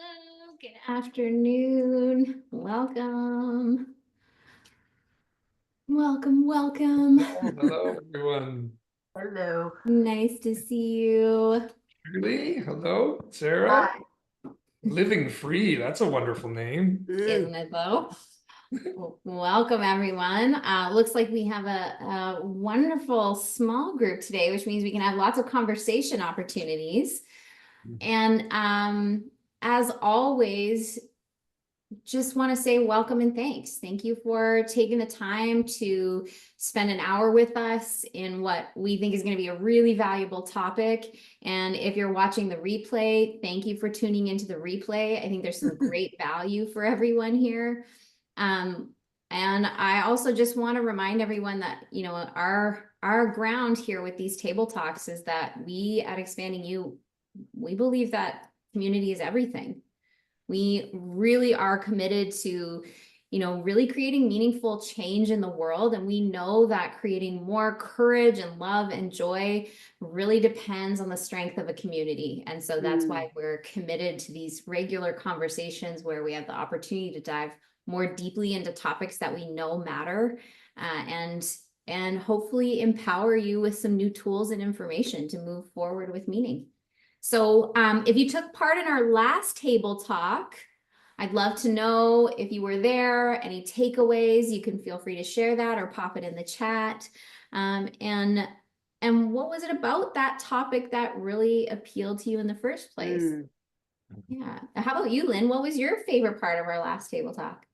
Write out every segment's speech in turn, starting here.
Hello, good afternoon. Welcome. Welcome. Hello, everyone. Hello. Nice to see you. Julie, hello, Sarah. Hi. Living Free, that's a wonderful name. Isn't it though? Welcome everyone. Looks like we have a wonderful small group today, which means we can have lots of conversation opportunities. And as always, just want to say welcome and thanks. Thank you for taking the time to spend an hour with us in what we think is going to be a really valuable topic. And if you're watching the replay, thank you for tuning into the replay. I think there's some great value for everyone here. And I also just want to remind everyone that, you know, our ground here with these table talks is that we at Expanding You, we believe that community is everything. We really are committed to, you know, really creating meaningful change in the world. And we know that creating more courage and love and joy really depends on the strength of a community. And so that's why we're committed to these regular conversations where we have the opportunity to dive more deeply into topics that we know matter, and hopefully empower you with some new tools and information to move forward with meaning. So if you took part in our last table talk, I'd love to know if you were there, any takeaways. You can feel free to share that or pop it in the chat. And what was it about that topic that really appealed to you in the first place? Yeah. How about you, Lynn? What was your favorite part of our last table talk?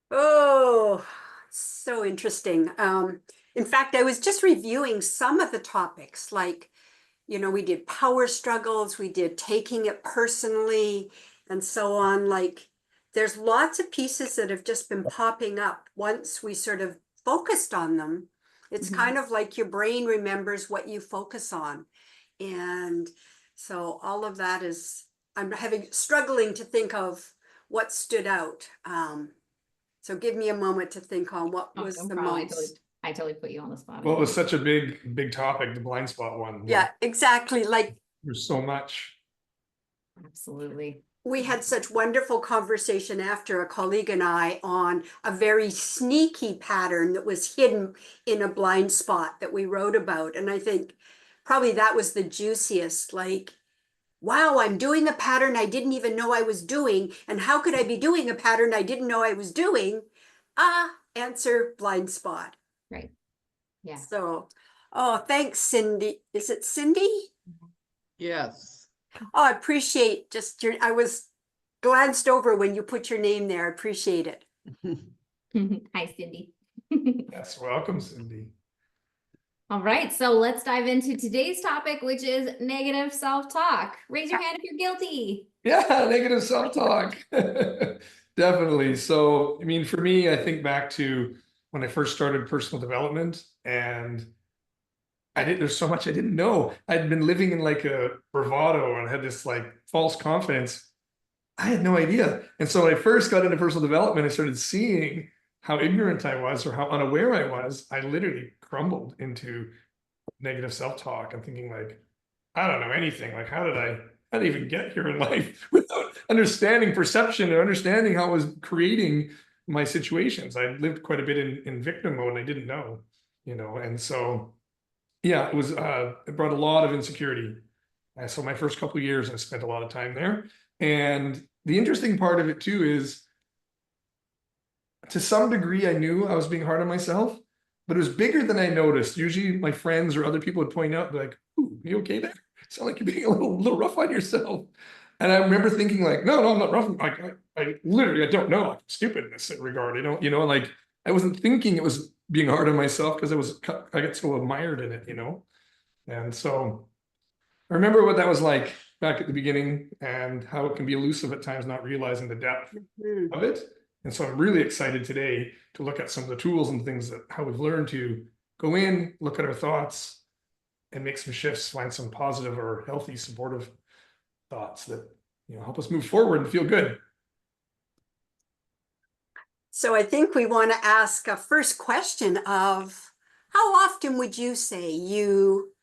Oh, so interesting. In fact, I was just reviewing some of the topics, like, you know, we did power struggles, we did taking it personally, and so on. Like, there's lots of pieces that have just been popping up once we sort of focused on them. It's kind of like your brain remembers what you focus on. And so all of that is, I'm struggling to think of what stood out. So give me a moment to think on what was No the problem. most. I totally put you on the spot. Well, it was such a big topic, the blind spot one. Yeah, exactly. Like, There's so much. Absolutely. we had such wonderful conversation after, a colleague and I, on a very sneaky pattern that was hidden in a blind spot that we wrote about. And I think probably that was the juiciest. Like, wow, I'm doing a pattern I didn't even know I was doing. And how could I be doing a pattern I didn't know I was doing? Answer, blind spot. Right. Yeah. So, oh, thanks, Cindy. Is it Cindy? Yes. Oh, I appreciate just your, I was glanced over when you put your name there. I appreciate it. Hi, Cindy. Yes, welcome, Cindy. All right, so let's dive into today's topic, which is negative self-talk. Raise your hand if you're guilty. Yeah, negative self-talk. Definitely. So, I mean, for me, I think back to when I first started personal development, and there's so much I didn't know. I'd been living in like a bravado and had this like false confidence. I had no idea. And so when I first got into personal development, I started seeing how ignorant I was or how unaware I was. I literally crumbled into negative self-talk. I'm thinking like, I don't know anything. Like, how did I even get here in life without understanding perception and understanding how I was creating my situations? I lived quite a bit in victim mode and I didn't know, you know, and so yeah, it brought a lot of insecurity. So my first couple of years, I spent a lot of time there. And the interesting part of it too is, to some degree, I knew I was being hard on myself, but it was bigger than I noticed. Usually my friends or other people would point out, like, "Ooh, you okay there? Sound like you're being a little rough on yourself." And I remember thinking like, no, I'm not rough. Like, I literally, I don't know. I'm stupid in this regard. I don't, you know, like I wasn't thinking it was being hard on myself because I get so admired in it, you know? And so I remember what that was like back at the beginning and how it can be elusive at times, not realizing the depth of it. And so I'm really excited today to look at some of the tools and things that how we've learned to go in, look at our thoughts, and make some shifts, find some positive or healthy, supportive thoughts that, you know, help us move forward and feel good. So I think we want to ask a first question of, how often would you say you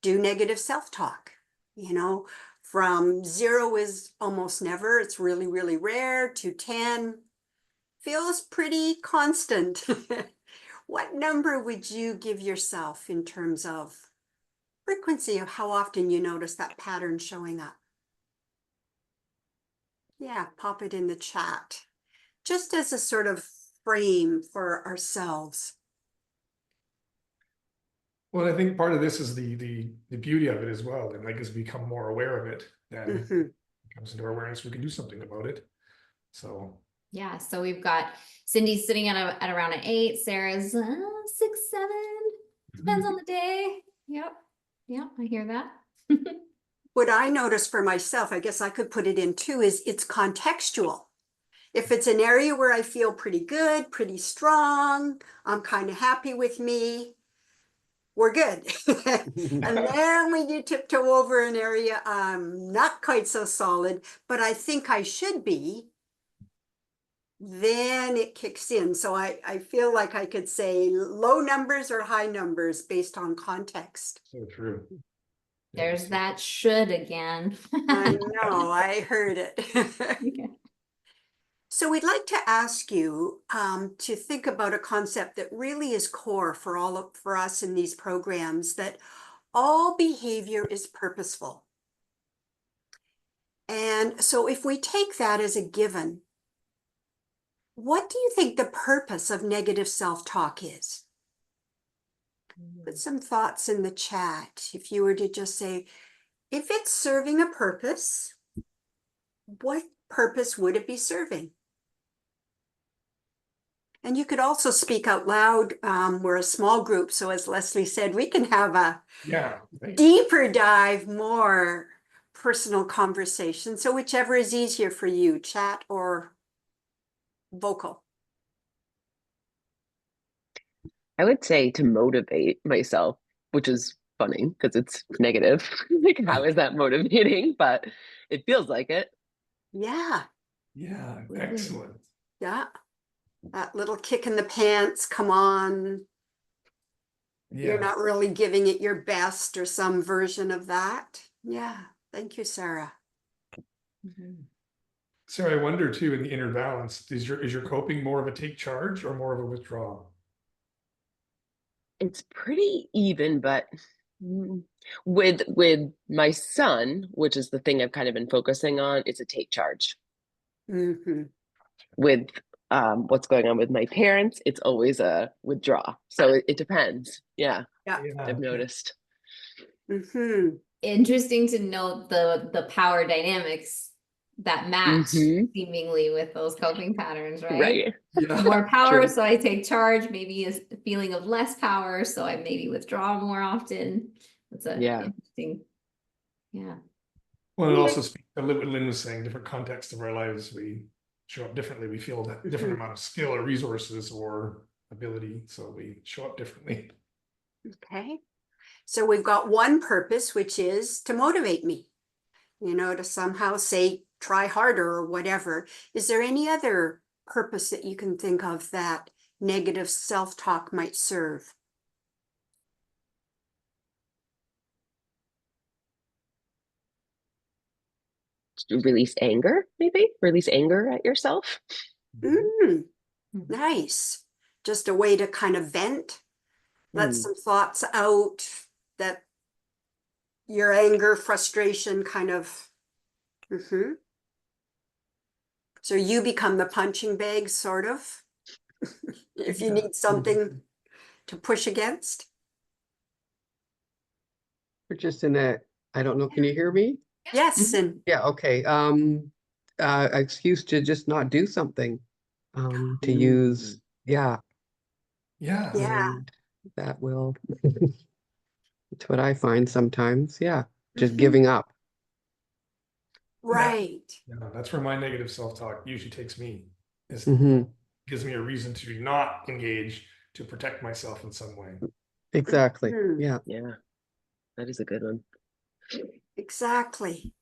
do negative self-talk? You know, From 0 is almost never, it's really, really rare, to 10 feels pretty constant. What number would you give yourself in terms of frequency of how often you notice that pattern showing up? Yeah, pop it in the chat. Just as a sort of frame for ourselves. Well, I think part of this is the beauty of it as well. And like as we become more aware of it, then it comes into our awareness, we can do something about it. So Yeah, so we've got Cindy sitting at around an 8, Sarah's 6, 7, depends on the day. Yep, I hear that. What I notice for myself, I guess I could put it in too, is it's contextual. If it's an area where I feel pretty good, pretty strong, I'm kind of happy with me, we're good. And then when you tiptoe over an area I'm not quite so solid, but I think I should be, then it kicks in. So I feel like I could say low numbers or high numbers based on context. so true. There's that should again. I know, I heard it. Okay. So we'd like to ask you to think about a concept that really is core for us in these programs, that all behavior is purposeful. And so if we take that as a given, what do you think the purpose of negative self-talk is? Put some thoughts in the chat. If you were to just say, if it's serving a purpose, what purpose would it be serving? And you could also speak out loud. We're a small group, so as Leslie said, we can have a deeper dive, more personal conversation. So whichever is easier for you, chat or vocal. I would say to motivate myself, which is funny because it's negative. Like, how is that motivating? But it feels like it. Yeah. Yeah, excellent. Yeah. That little kick in the pants, come on. You're not really giving it your best, or some version of that. Yeah. Thank you, Sarah. Sarah, I wonder too, in the inner balance, is your coping more of a take charge or more of a withdrawal? It's pretty even, but with my son, which is the thing I've kind of been focusing on, it's a take charge. With what's going on with my parents, it's always a withdraw. So it depends. Yeah, I've noticed. Interesting to note the power dynamics that match seemingly with those coping patterns, right? More power, so I take charge. Maybe a feeling of less power, so I maybe withdraw more often. That's a interesting. Well, it also speaks to what Lynn was saying, different contexts of our lives, we show up differently. We feel that different amount of skill or resources or ability, so we show up differently. Okay. So we've got one purpose, which is to motivate me, to somehow say, try harder or whatever. Is there any other purpose that you can think of that negative self-talk might serve? Release anger, maybe? Release anger at yourself. Nice. Just a way to kind of vent, let some thoughts out, that your anger, frustration kind of. So you become the punching bag, sort of, if you need something to push against. We're just in a, I don't know, can you hear me? Yes. And Yeah, okay. Excuse to just not do something. To use, Yeah. and that will, it's what I find sometimes. Yeah, just giving up. Right. Yeah, that's where my negative self-talk usually takes me. Is gives me a reason to not engage, to protect myself in some way. Exactly. Yeah. Yeah, that is a good one. Exactly.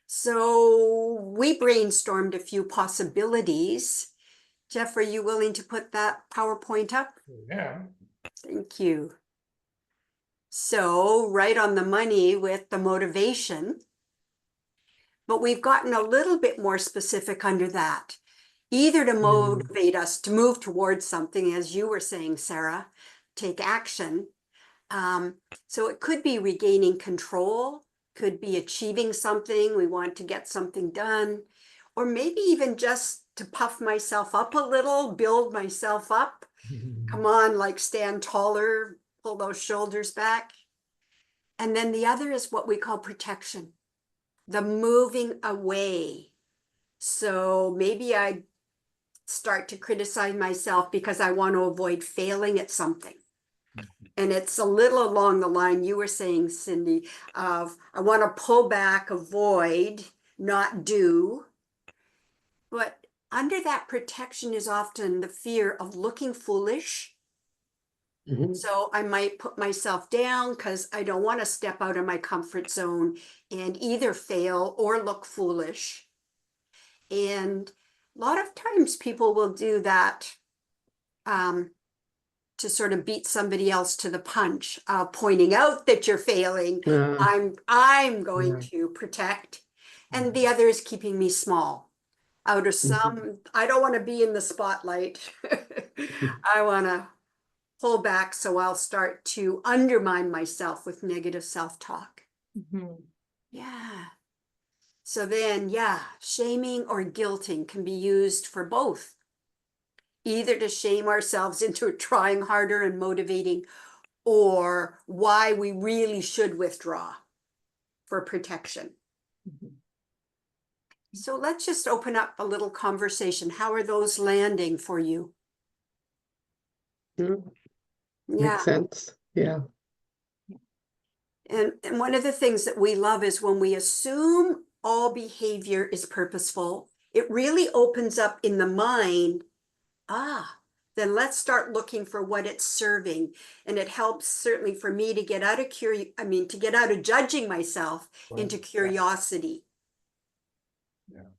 So we brainstormed a few possibilities. Jeff, are you willing to put that PowerPoint up? Yeah. Thank you. So right on the money with the motivation. but we've gotten a little bit more specific under that. Either to motivate us to move towards something, as you were saying, Sarah, take action. So it could be regaining control, could be achieving something, we want to get something done, or maybe even just to puff myself up a little, build myself up. Come on, like stand taller, pull those shoulders back. And then the other is what we call protection, the moving away. So maybe I start to criticize myself because I want to avoid failing at something. And it's a little along the line you were saying, Cindy, of I want to pull back, avoid, not do. But under that protection is often the fear of looking foolish. So I might put myself down because I don't want to step out of my comfort zone and either fail or look foolish. And a lot of times people will do that to sort of beat somebody else to the punch, pointing out that you're failing. I'm going to protect, and the other is keeping me small. Out of some, I don't want to be in the spotlight. I want to pull back, so I'll start to undermine myself with negative self-talk. Yeah. So then, yeah, shaming or guilting can be used for both. Either to shame ourselves into trying harder and motivating, or why we really should withdraw for protection. So let's just open up a little conversation. How are those landing for you? Makes sense. Yeah. And one of the things that we love is when we assume all behavior is purposeful, it really opens up in the mind. Then let's start looking for what it's serving. And it helps certainly for me to get out of to get out of judging myself into curiosity. Yeah.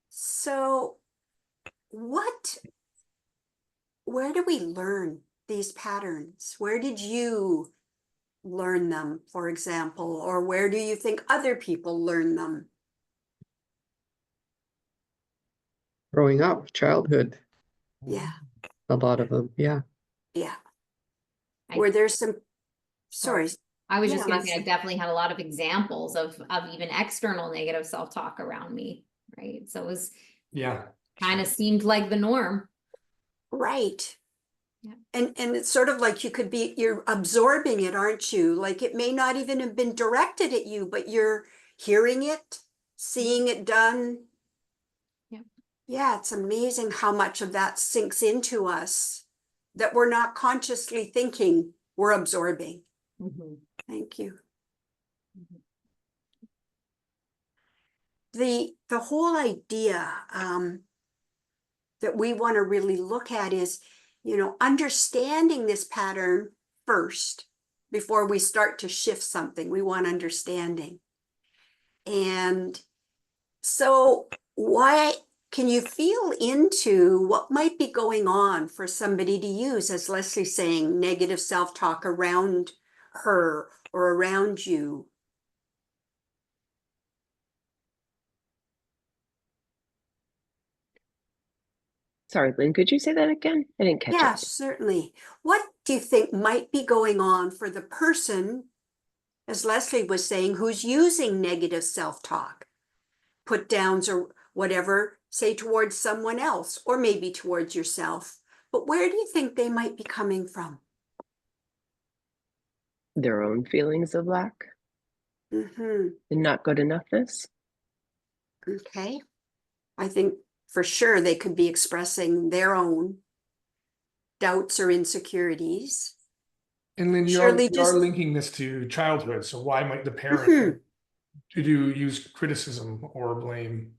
So where do we learn these patterns? Where did you learn them, for example, or where do you think other people learn them? Growing up, childhood, Yeah. a lot of them. Yeah. Yeah. I- Where there's some, sorry. I was Yeah, just gonna say, I Leslie. definitely had a lot of examples of even external negative self-talk around me, right? So it was kind of seemed like the norm. Right. Yeah. And it's sort of like you're absorbing it, aren't you? Like it may not even have been directed at you, but you're hearing it, seeing it done. Yeah. Yeah, it's amazing how much of that sinks into us that we're not consciously thinking we're absorbing. Thank you. The whole idea that we want to really look at is, understanding this pattern first before we start to shift something. We want understanding. And so why can you feel into what might be going on for somebody to use, as Leslie's saying, negative self-talk around her or around you? Sorry, Lynn, could you say that again? I didn't catch Yeah, it. certainly. What do you think might be going on for the person, as Leslie was saying, who's using negative self-talk, put downs or whatever, say towards someone else, or maybe towards yourself? But where do you think they might be coming from? Their own feelings of lack and not good enoughness. Okay. I think for sure they could be expressing their own doubts or insecurities. And Lynn, you Surely are linking this to childhood. So why might the parent use criticism or blame?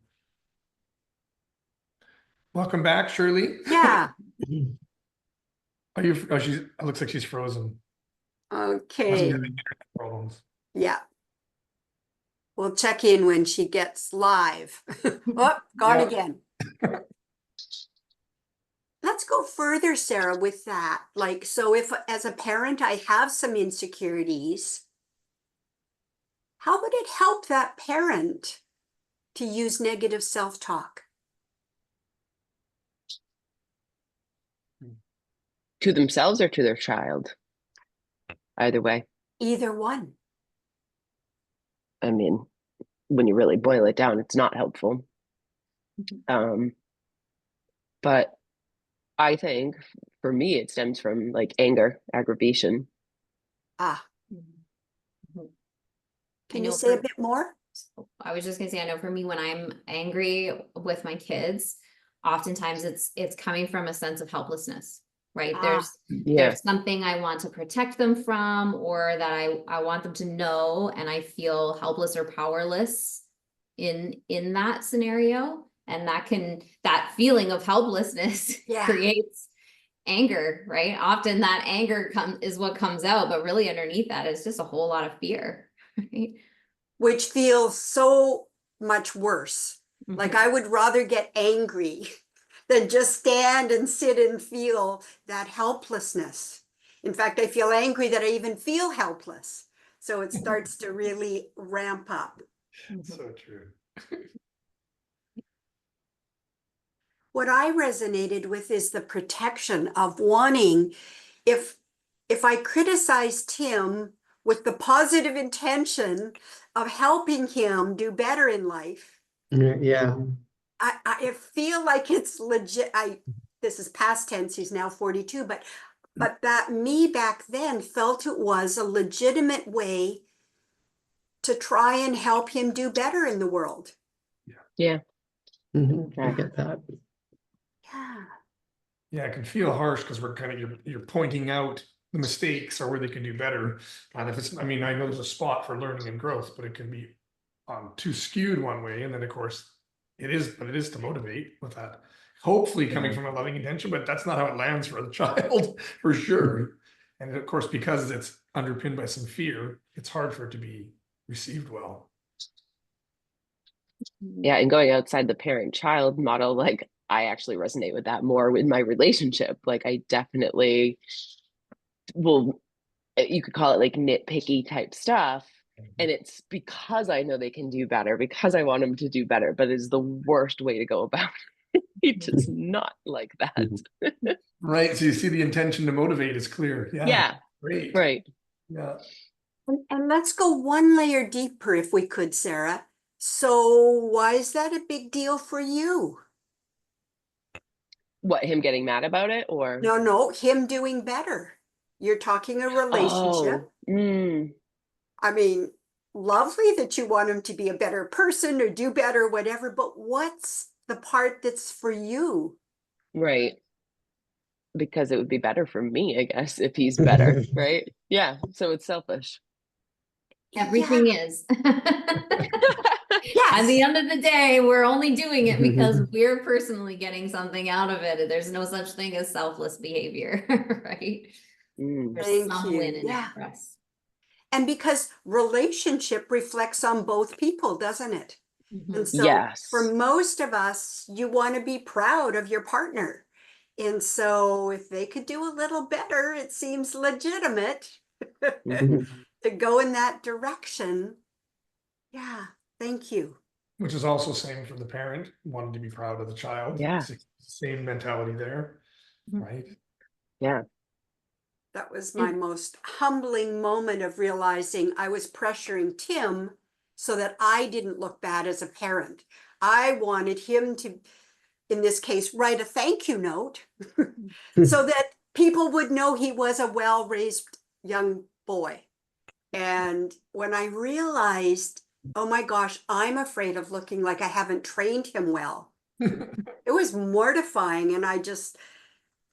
Welcome back, Shirley. Yeah. It looks like she's frozen. Okay. Problems. Yeah. We'll check in when she gets live. Oh, gone again. Let's go further, Sarah, with that. Like, so if as a parent I have some insecurities, how would it help that parent to use negative self-talk? To themselves or to their child? Either way. Either one. I mean, when you really boil it down, it's not helpful. But I think for me, it stems from like anger, aggravation. Ah, Mhm. can know you say a for- bit more? I was just gonna say, I know for me, when I'm angry with my kids, oftentimes it's coming from a sense of helplessness, right? Ah. There's something I want to protect them from, or that I want them to know, and I feel helpless or powerless in that scenario. And that feeling of helplessness Yeah. creates anger, right? Often that anger is what comes out, but really underneath that is just a whole lot of fear, right? Which feels so much worse. Like Mhm. I would rather get angry than just stand and sit and feel that helplessness. In fact, I feel angry that I even feel helpless. So it starts to really ramp up. So true. What I resonated with is the protection of wanting, if I criticized him with the positive intention of helping him do better in life, Yeah. I feel like it's legit. This is past tense, he's now 42, but that me back then felt it was a legitimate way to try and help him do better in the world. Yeah. I get that. Yeah. Yeah, it can feel harsh because we're kind of, you're pointing out the mistakes or where they can do better. And if it's, I mean, I know there's a spot for learning and growth, but it can be too skewed one way. And then of course it is to motivate with that, hopefully coming from a loving intention, but that's not how it lands for the child for sure. And of course, because it's underpinned by some fear, it's hard for it to be received well. Yeah. And going outside the parent-child model, like I actually resonate with that more with my relationship. Like I definitely will, you could call it like nitpicky type stuff. And it's because I know they can do better, because I want them to do better, but it's the worst way to go about it. He does not like that. Right. So you see the intention to motivate is clear. Yeah. Yeah. Great. Right. Yeah. And let's go one layer deeper if we could, Sarah. So why is that a big deal for you? What, him getting mad about it or? No, him doing better. You're talking a relationship. Oh, I mean, lovely that you want him to be a better person or do better, whatever, but what's the part that's for you? right. Because it would be better for me, I guess, if he's better, right? Yeah. So it's selfish. Everything is. Yes. At the end of the day, we're only doing it because we're personally getting something out of it. There's no such thing as selfless behavior, right? There's Thank some you. win in Yeah. it for us. And because relationship reflects on both people, doesn't it? And so Yes. for most of us, you want to be proud of your partner. And so if they could do a little better, it seems legitimate to go in that direction. Yeah, thank you. Which is also same for the parent, wanting to be proud of the child. Yeah. Same mentality there, right? Yeah. That was my most humbling moment of realizing I was pressuring Tim so that I didn't look bad as a parent. I wanted him to, in this case, write a thank you note so that people would know he was a well-raised young boy. And when I realized, oh my gosh, I'm afraid of looking like I haven't trained him well, it was mortifying. And I just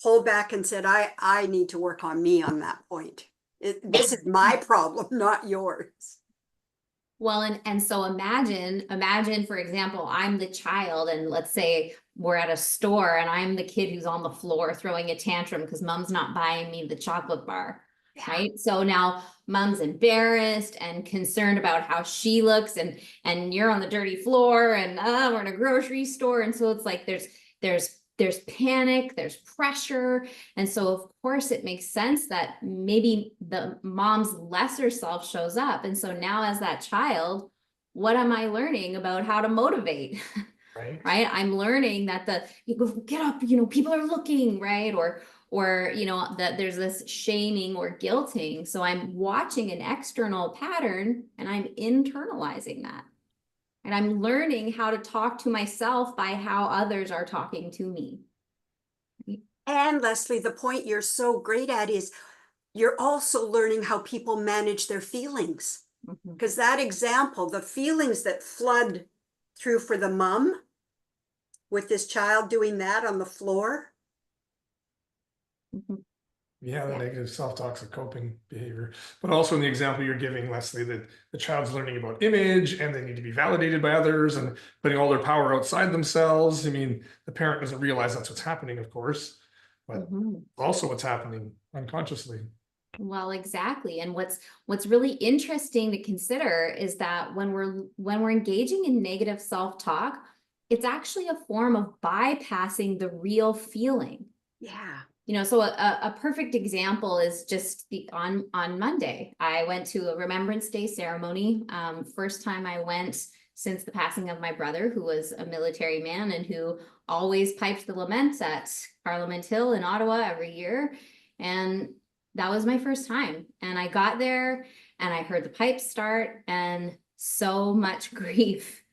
pulled back and said, I need to work on me on that point. This is my problem, not yours. Well, and so imagine, for example, I'm the child, and let's say we're at a store and I'm the kid who's on the floor throwing a tantrum because mom's not buying me the chocolate bar. Yeah. Right. So now mom's embarrassed and concerned about how she looks, and you're on the dirty floor, and we're in a grocery store. And so it's like there's panic, there's pressure. And so of course it makes sense that maybe the mom's lesser self shows up. And so now as that child, what am I learning about how to motivate? Right. Right? I'm learning that you go get up, you know, people are looking, right? Or you know, that there's this shaming or guilting. So I'm watching an external pattern and I'm internalizing that. And I'm learning how to talk to myself by how others are talking to me. And Leslie, the point you're so great at is you're also learning how people manage their feelings. Because that example, the feelings that flood through for the mom with this child doing that on the floor. Yeah, the negative self-talk's a coping behavior. But also in the example you're giving, Leslie, that the child's learning about image and they need to be validated by others and putting all their power outside themselves. I mean, the parent doesn't realize that's what's happening, of course, but also what's happening unconsciously. Well, exactly. And what's really interesting to consider is that when we're engaging in negative self-talk, it's actually a form of bypassing the real feeling. Yeah. You know, so a perfect example is just on Monday, I went to a Remembrance Day ceremony. First time I went since the passing of my brother, who was a military man and who always piped the laments at Parliament Hill in Ottawa every year. And that was my first time. And I got there and I heard the pipes start and so much grief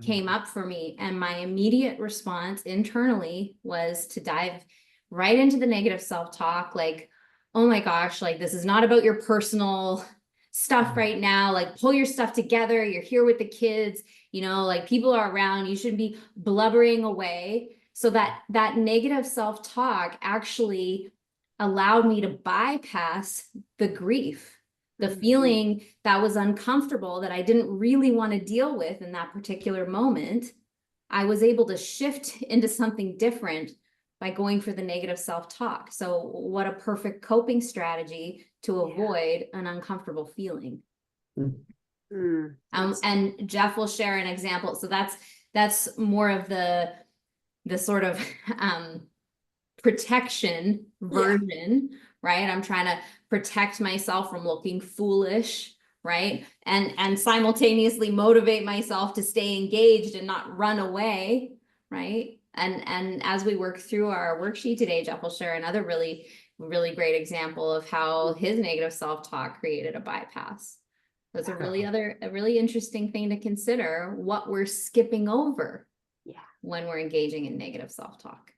came up for me. And my immediate response internally was to dive right into the negative self-talk, like, oh my gosh, like this is not about your personal stuff right now. Like pull your stuff together. You're here with the kids, you know, like people are around, you shouldn't be blubbering away. So that negative self-talk actually allowed me to bypass the grief, the feeling that was uncomfortable that I didn't really want to deal with in that particular moment. I was able to shift into something different by going for the negative self-talk. So what a perfect coping strategy to avoid an uncomfortable feeling. And Jeff will share an example. So that's more of the sort of protection version, right? I'm trying to protect myself from looking foolish, right? And simultaneously motivate myself to stay engaged and not run away, right? And as we work through our worksheet today, Jeff will share another really, really great example of how his negative self-talk created a bypass. That's a really interesting thing to consider, what we're skipping over when we're engaging in negative self-talk.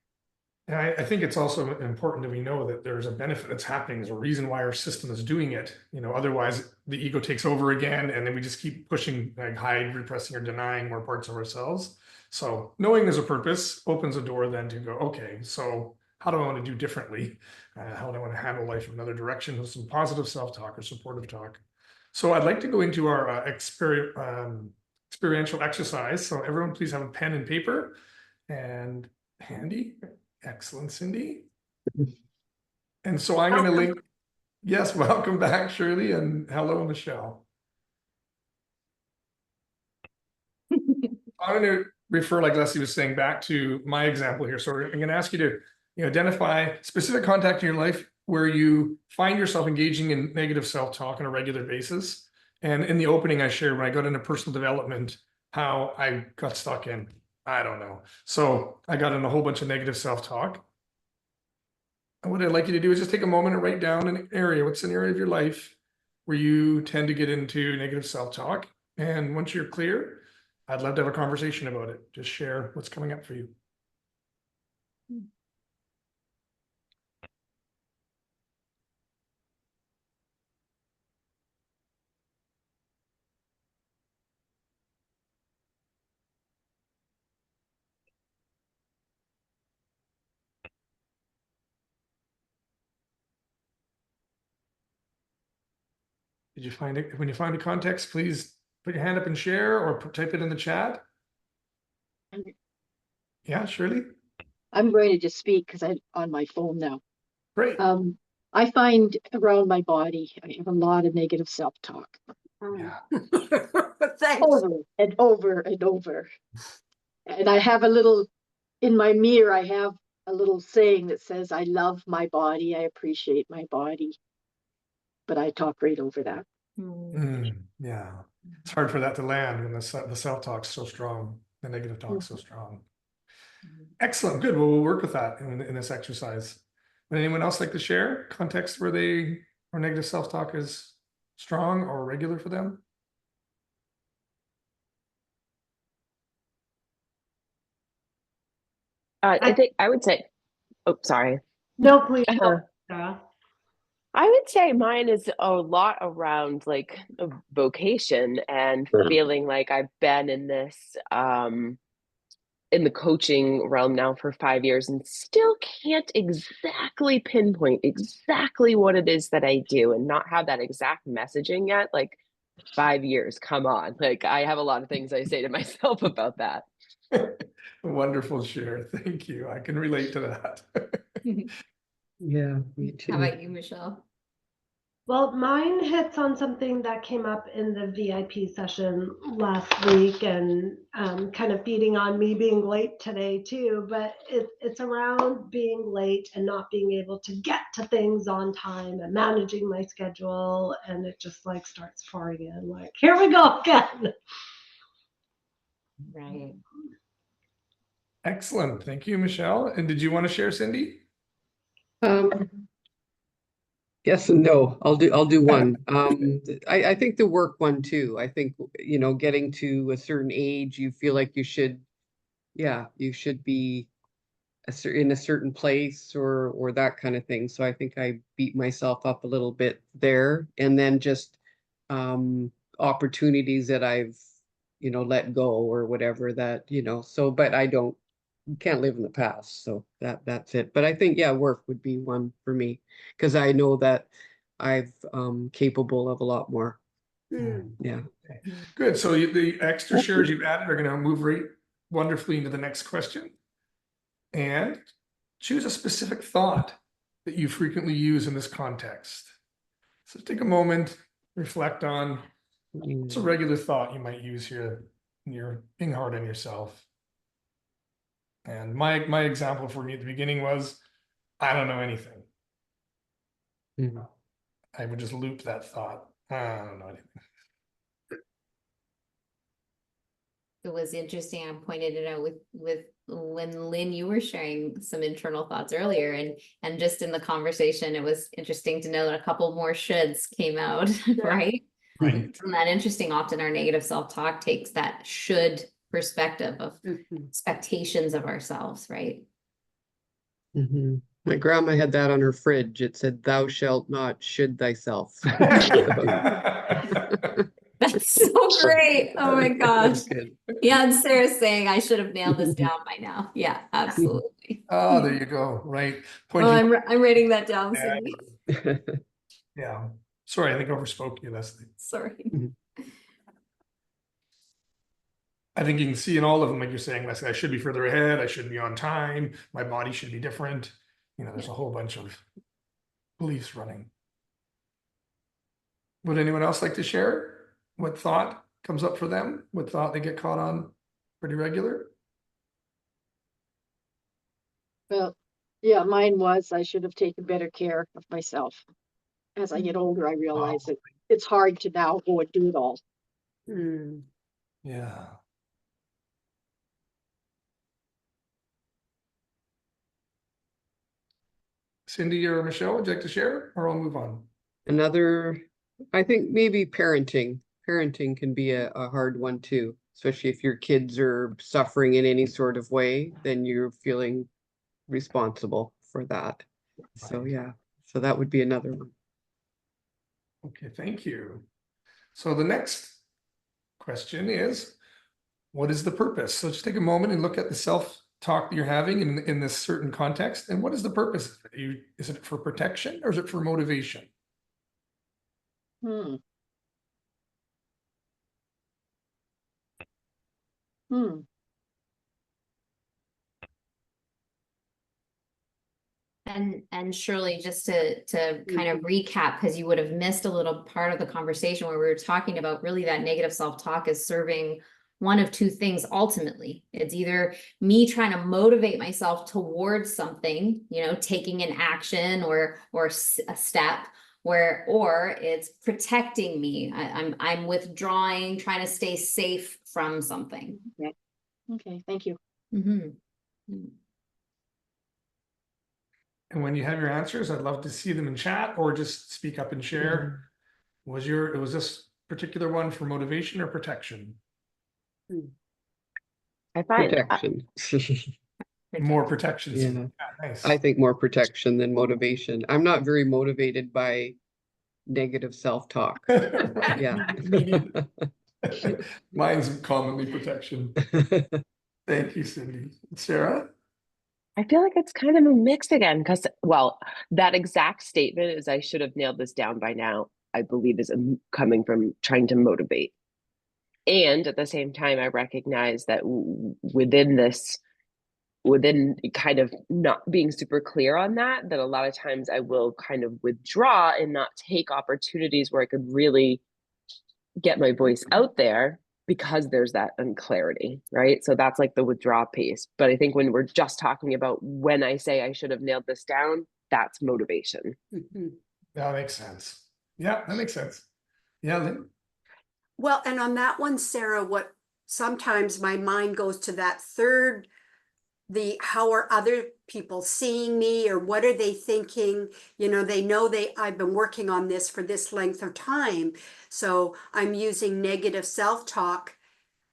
And I think it's also important that we know that there's a benefit that's happening. There's a reason why our system is doing it. You know, otherwise the ego takes over again, and then we just keep pushing, like hide, repressing, or denying more parts of ourselves. So knowing there's a purpose opens a door then to go, okay, so how do I want to do differently? How do I want to handle life in another direction with some positive self-talk or supportive talk? So I'd like to go into our experiential exercise. So everyone please have a pen and paper and handy. Excellent, Cindy. And so I'm going to link. Yes, welcome back, Shirley, and hello, Michelle. I'm going to refer, like Leslie was saying, back to my example here. So I'm going to ask you to identify specific contact in your life where you find yourself engaging in negative self-talk on a regular basis. And in the opening I shared, when I got into personal development, how I got stuck in, I don't know. So I got in a whole bunch of negative self-talk. And what I'd like you to do is just take a moment and write down an area. What's an area of your life where you tend to get into negative self-talk? And once you're clear, I'd love to have a conversation about it. Just share what's coming up for you. Did you find it? When you find a context, please put your hand up and share, or type it in the chat. Yeah, Shirley. I'm ready to speak because I'm on my phone now. Great. I find around my body, I have a lot of negative self-talk. Yeah. Thanks. Over and over and over. And I have a little, in my mirror, I have a little saying that says, I love my body, I appreciate my body. But I talk right over that. Yeah, it's hard for that to land when the self-talk's so strong, the negative talk's so strong. Excellent, good. Well, we'll work with that in this exercise. Would anyone else like to share context where negative self-talk is strong or regular for them? I think I would say, oh, sorry. No, please. Sarah. I would say mine is a lot around like a vocation and feeling like I've been in this in the coaching realm now for 5 years and still can't exactly pinpoint exactly what it is that I do and not have that exact messaging yet. Like 5 years, come on. Like I have a lot of things I say to myself about that. Wonderful share. Thank you. I can relate to that. Yeah, me too. How about you, Michelle? Well, mine hits on something that came up in the VIP session last week and kind of feeding on me being late today too, but it's around being late and not being able to get to things on time and managing my schedule, and it just like starts pouring in like, here we go again. Right. Excellent. Thank you, Michelle. And did you want to share, Cindy? Yes and no. I'll do one. I think the work one too. I think, getting to a certain age, you feel like you should be in a certain place or that kind of thing. So I think I beat myself up a little bit there. And then just opportunities that I've, let go or whatever that, but can't live in the past. So that's it. But I think, work would be one for me because I know that I've capable of a lot more. Yeah. Good. So the extra shares you've added are going to move right wonderfully into the next question. And choose a specific thought that you frequently use in this context. So take a moment, reflect on what's a regular thought you might use here when you're being hard on yourself. And my example for me at the beginning was, I don't know anything. I would just loop that thought. I don't know anything. It was interesting. I pointed it out with when Lynn, you were sharing some internal thoughts earlier, and just in the conversation, it was interesting to know that a couple more shoulds came out, right? Right. Isn't that interesting? Often our negative self-talk takes that should perspective of expectations of ourselves, right? My grandma had that on her fridge. It said, "Thou shalt not should thyself." That's so great. Oh my gosh. Yeah, and Sarah's saying I should have nailed this down by now. Yeah, absolutely. Oh, there you go. Right. Oh, I'm writing that down, Cindy. Yeah. Sorry, I think I overspoke you, Leslie. Sorry. I think you can see in all of them, like you're saying, Leslie, I should be further ahead. I should be on time. My body should be different. There's a whole bunch of beliefs running. Would anyone else like to share what thought comes up for them? What thought they get caught on pretty regular? Well, yeah, mine was I should have taken better care of myself. As I get older, I realize that it's hard to now go and do it all. Yeah. Cindy or Michelle, would you like to share, or I'll move on? I think maybe parenting. Parenting can be a hard one too, especially if your kids are suffering in any sort of way, then you're feeling responsible for that. So so that would be another one. Okay, thank you. So the next question is, what is the purpose? So just take a moment and look at the self-talk that you're having in this certain context, and what is the purpose? Is it for protection or is it for motivation? And Shirley, just to kind of recap, because you would have missed a little part of the conversation where we were talking about really that negative self-talk is serving one of two things ultimately. It's either me trying to motivate myself towards something, taking an action or a step, or it's protecting me. I'm withdrawing, trying to stay safe from something. Okay, thank you. Mhm. And when you have your answers, I'd love to see them in chat or just speak up and share. Was this particular one for motivation or protection? I find Protection. More protection. Yeah. Yeah, nice. I think more protection than motivation. I'm not very motivated by negative self-talk. Yeah. Mine's commonly protection. Thank you, Cindy. Sarah? I feel like it's kind of a mix again, because, well, that exact statement is I should have nailed this down by now, I believe is coming from trying to motivate. And at the same time, I recognize that within kind of not being super clear on that a lot of times I will kind of withdraw and not take opportunities where I could really get my voice out there, because there's that unclarity, right? So that's like the withdraw piece. But I think when we're just talking about when I say I should have nailed this down, that's motivation. That makes sense. Yeah, that makes sense. Yeah, Lynn? Well, and on that one, Sarah, what sometimes my mind goes to that third, how are other people seeing me, or what are they thinking? You know I've been working on this for this length of time. So I'm using negative self-talk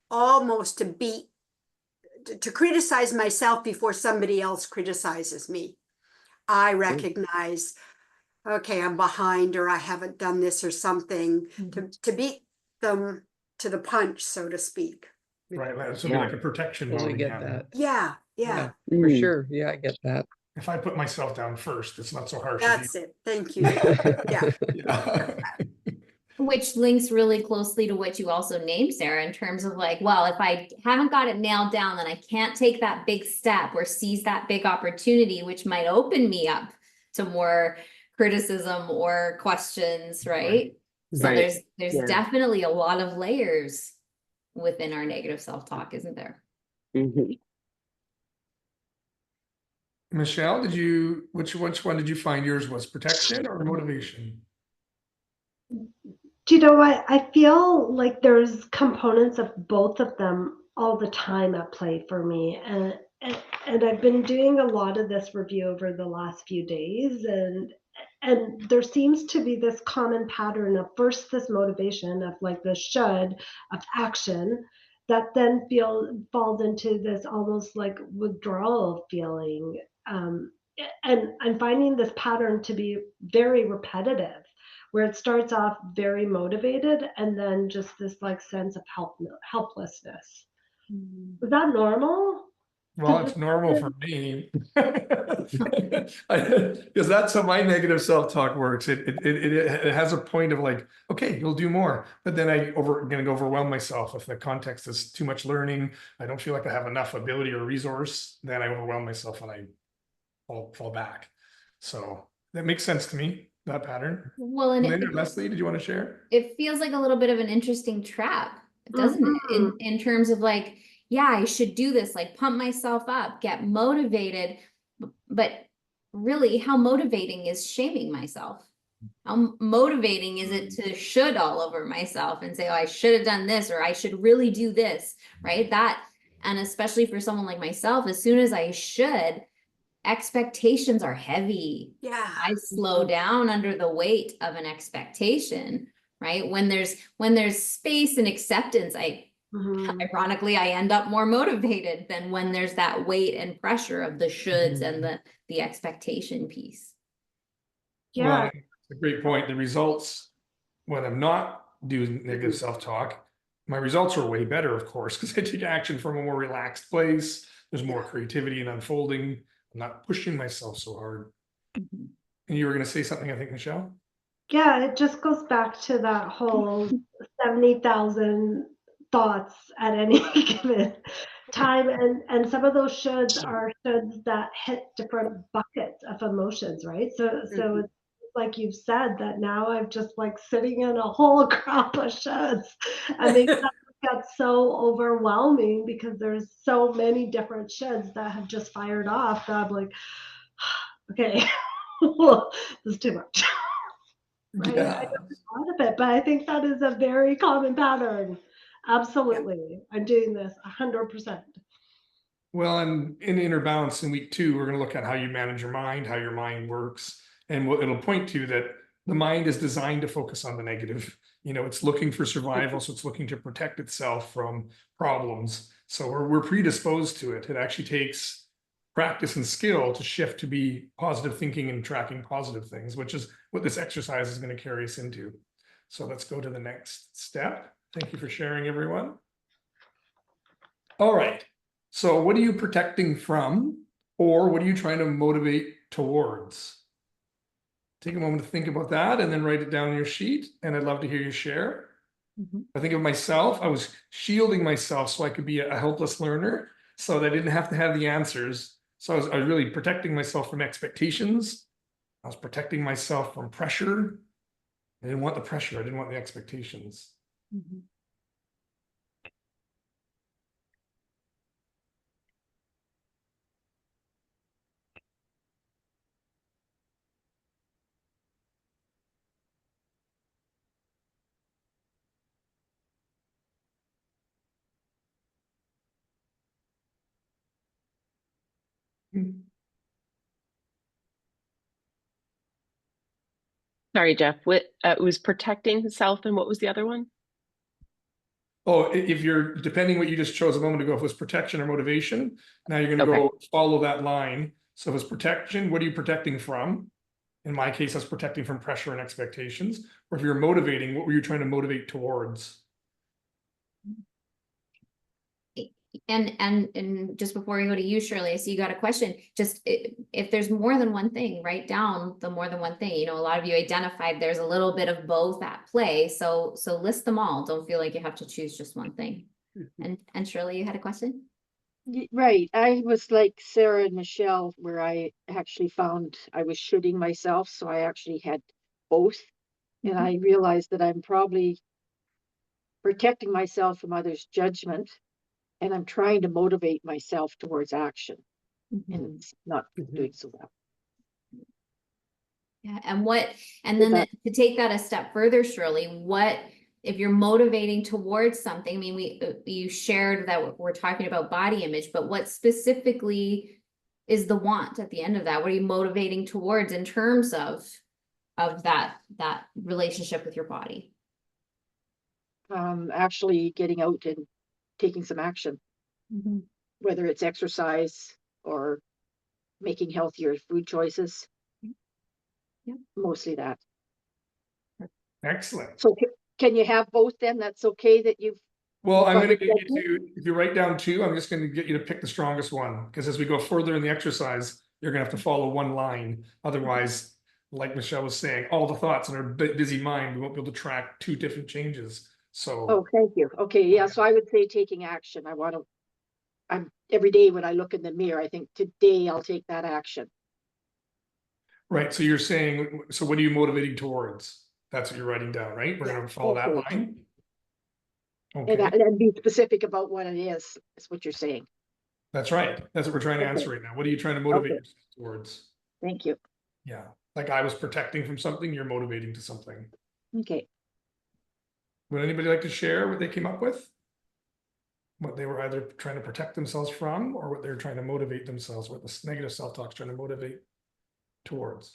almost to criticize myself before somebody else criticizes me. I recognize, okay, I'm behind, or I haven't done this or something, to beat them to the punch, so to speak. Right, so be like a protection mode Totally get again. that. Yeah. For sure. Yeah, I get that. If I put myself down first, it's not so harsh. That's it. Thank you. Yeah. Yeah. Which links really closely to what you also named, Sarah, in terms of like, well, if I haven't got it nailed down, then I can't take that big step or seize that big opportunity, which might open me up to more criticism or questions, right? So Right. there's Yeah. definitely a lot of layers within our negative self-talk, isn't there? Michelle, which one did you find yours was, protection or motivation? Do you know what? I feel like there's components of both of them all the time at play for me. And I've been doing a lot of this review over the last few days, and there seems to be this common pattern of first this motivation of like the should of action that then falls into this almost like withdrawal feeling. And I'm finding this pattern to be very repetitive, where it starts off very motivated and then just this like sense of helplessness. Is that normal? Well, it's normal for me. Because that's how my negative self-talk works. It has a point of like, okay, you'll do more, but then gonna overwhelm myself. If the context is too much learning, I don't feel like I have enough ability or resource, then I overwhelm myself and I fall back. So that makes sense to me, that pattern. Well, and Lynn or Leslie, did you want to share? it feels like a little bit of an interesting trap, doesn't it? In terms of like, yeah, I should do this, like pump myself up, get motivated. But really, how motivating is shaming myself? How motivating is it to should all over myself and say, oh, I should have done this, or I should really do this, right? And especially for someone like myself, as soon as I should, expectations are heavy. Yeah. I slow down under the weight of an expectation, right? When there's space and acceptance, ironically, I end up more motivated than when there's that weight and pressure of the shoulds and the expectation piece. Yeah. Well, it's a great point. The results, when I'm not doing negative self-talk, my results are way better, of course, because I take action from a more relaxed place. There's more creativity and unfolding. I'm not pushing myself so hard. And you were going to say something, I think, Michelle? Yeah, it just goes back to that whole 70,000 thoughts at any given time. And some of those shoulds are shoulds that hit different buckets of emotions, right? So it's like you've said, that now I'm just like sitting in a whole crop of shoulds. And they got so overwhelming because there's so many different shoulds that have just fired off that I'm like, okay, this is too much. right? Yeah. I never thought of it, but I think that is a very common pattern. Absolutely. I'm doing this 100%. Well, and in inner balance in week 2, we're going to look at how you manage your mind, how your mind works, and what it'll point to that the mind is designed to focus on the negative. It's looking for survival, so it's looking to protect itself from problems. So we're predisposed to it. It actually takes practice and skill to shift to be positive thinking and tracking positive things, which is what this exercise is going to carry us into. So let's go to the next step. Thank you for sharing, everyone. All right. So what are you protecting from, or what are you trying to motivate towards? Take a moment to think about that and then write it down on your sheet. And I'd love to hear you share. I think of myself, I was shielding myself so I could be a helpless learner, so that I didn't have to have the answers. So I was really protecting myself from expectations. I was protecting myself from pressure. I didn't want the pressure. I didn't want the expectations. Sorry, Jeff. What it was protecting himself, and what was the other one? Oh, if you're depending what you just chose a moment ago, if it was protection or motivation, now you're going to Okay. go follow that line. So if it's protection, what are you protecting from? In my case, that's protecting from pressure and expectations. Or if you're motivating, what were you trying to motivate towards? And just before we go to you, Shirley, I see you got a question. Just if there's more than one thing, write down the more than one thing. A lot of you identified there's a little bit of both at play. So list them all. Don't feel like you have to choose just one thing. And Shirley, you had a question? Right. I was like Sarah and Michelle, where I actually found I was shooting myself. So I actually had both. And I realized that I'm probably protecting myself from others' judgment. And I'm trying to motivate myself towards action. And it's not doing so well. Yeah, and then to take that a step further, Shirley, what if you're motivating towards something? I mean, you shared that we're talking about body image, but what specifically is the want at the end of that? What are you motivating towards in terms of that relationship with your body? Actually getting out and taking some action, whether it's exercise or making healthier food choices. Yeah. Mostly that. Excellent. So can you have both then? That's okay that you've. Well, I'm got going to the get you to, if you write down 2, I'm just going to get you to pick the strongest one, because as we go further in the exercise, you're going to have to follow one line. Otherwise, like Michelle was saying, all the thoughts in our busy mind, we won't be able to track 2 different changes. So, Oh, thank you. Okay, yeah, so I would say taking action. I'm every day when I look in the mirror, I think today I'll take that action. right. So you're saying, so what are you motivating towards? That's what you're writing down, right? We're going to follow that line. Okay, And be specific about what it is what you're saying. that's right. That's what we're trying to answer right now. What are you trying to motivate yourself towards? Thank you. Yeah. Like I was protecting from something, you're motivating to something. Okay. Would anybody like to share what they came up with? What they were either trying to protect themselves from, or what they're trying to motivate themselves, what this negative self-talk is trying to motivate towards?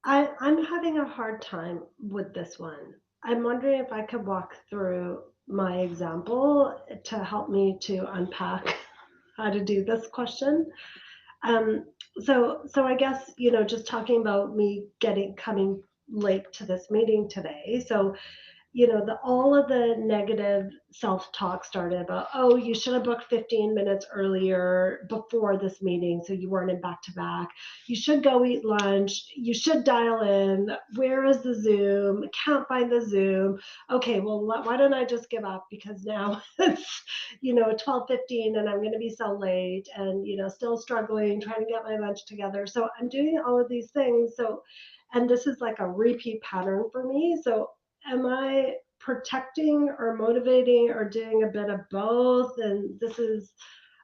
I'm having a hard time with this one. I'm wondering if I could walk through my example to help me to unpack how to do this question. So I guess, just talking about me coming late to this meeting today. So all of the negative self-talk started about, oh, you should have booked 15 minutes earlier before this meeting so you weren't in back-to-back. You should go eat lunch. You should dial in. Where is the Zoom? Can't find the Zoom. Okay, well, why don't I just give up, because now it's 12:15 and I'm going to be so late and still struggling trying to get my lunch together. So I'm doing all of these things. And this is like a repeat pattern for me. So am I protecting or motivating or doing a bit of both? And this is,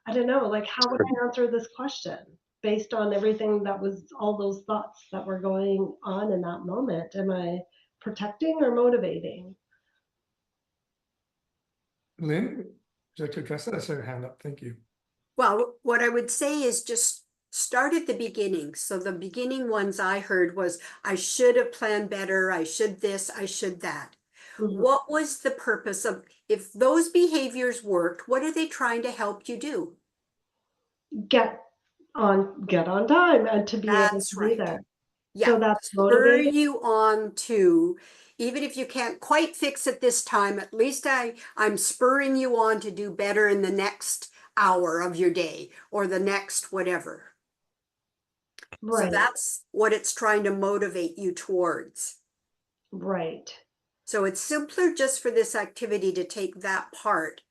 I don't know, like, how would I answer this question? based on everything that was, all those thoughts that were going on in that moment. Am I protecting or motivating? Lynn, would you like to address that? I saw your hand up. Thank you. Well, what I would say is just start at the beginning. So the beginning ones I heard was, I should have planned better. I should this, I should that. Mhm. What was the purpose of, if those behaviors worked, what are they trying to help you do? Get on time and to be able That's to right. be there. Yeah, So that's spur motivating. you on to, even if you can't quite fix it this time, at least I'm spurring you on to do better in the next hour of your day or the next whatever. So Right, that's what it's trying to motivate you towards. right. So it's simpler just for this activity to take that part.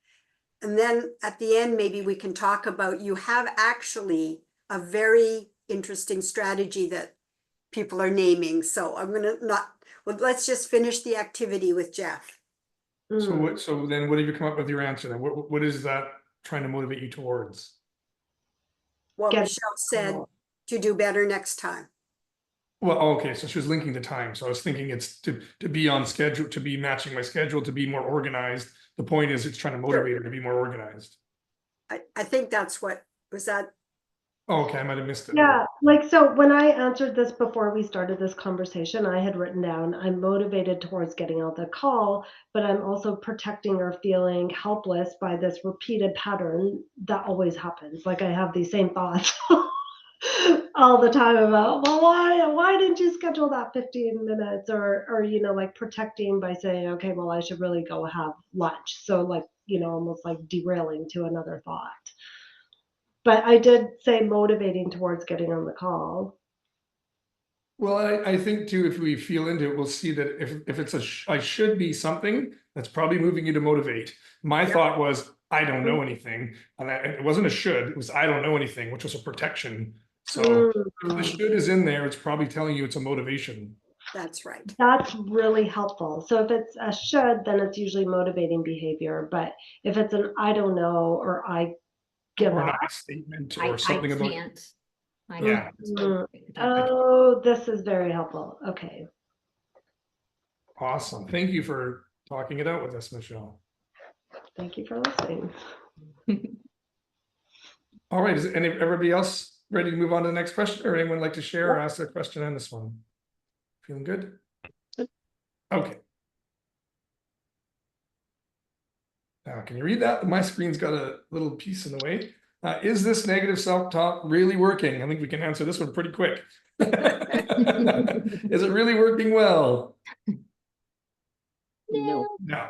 And then at the end, maybe we can talk about, you have actually a very interesting strategy that people are naming. So I'm gonna not, well, let's just finish the activity with Jeff. So Mm. what, so then what have you come up with your answer then? What is that trying to motivate you towards? What Get- Michelle said, to do better next time. Well, okay, so she was linking the time. So I was thinking it's to be on schedule, to be matching my schedule, to be more organized. The point is it's trying to motivate her to be more organized. I think that's what, was that? Oh, okay, I might have missed it. Yeah, like, so when I answered this before we started this conversation, I had written down, I'm motivated towards getting out the call, but I'm also protecting or feeling helpless by this repeated pattern that always happens. Like, I have these same thoughts all the time about, well, why didn't you schedule that 15 minutes? Or, you know, like protecting by saying, okay, well, I should really go have lunch. So like, you know, almost like derailing to another thought. But I did say motivating towards getting on the call. Well, I think too, if we feel into it, we'll see that if it's I should be something, that's probably moving you to motivate. My Yep. thought was, I don't know anything. And it wasn't a should, it was I don't know anything, which was a protection. So if the Mm, should is in there, it's probably telling you it's a motivation. That's right. that's really helpful. So if it's a should, then it's usually motivating behavior. But if it's an I don't know or I give Or up. not a statement I or something about. can't. I Yeah. can't. Oh, this is very helpful. Okay. Awesome. Thank you for talking it out with us, Michelle. Thank you for listening. All right, is everybody else ready to move on to the next question, or anyone like to share or ask a question on this one? Feeling good? Okay. Now, can you read that? My screen's got a little piece in the way. Is this negative self-talk really working? I think we can answer this one pretty quick. Is it really working well? No. No.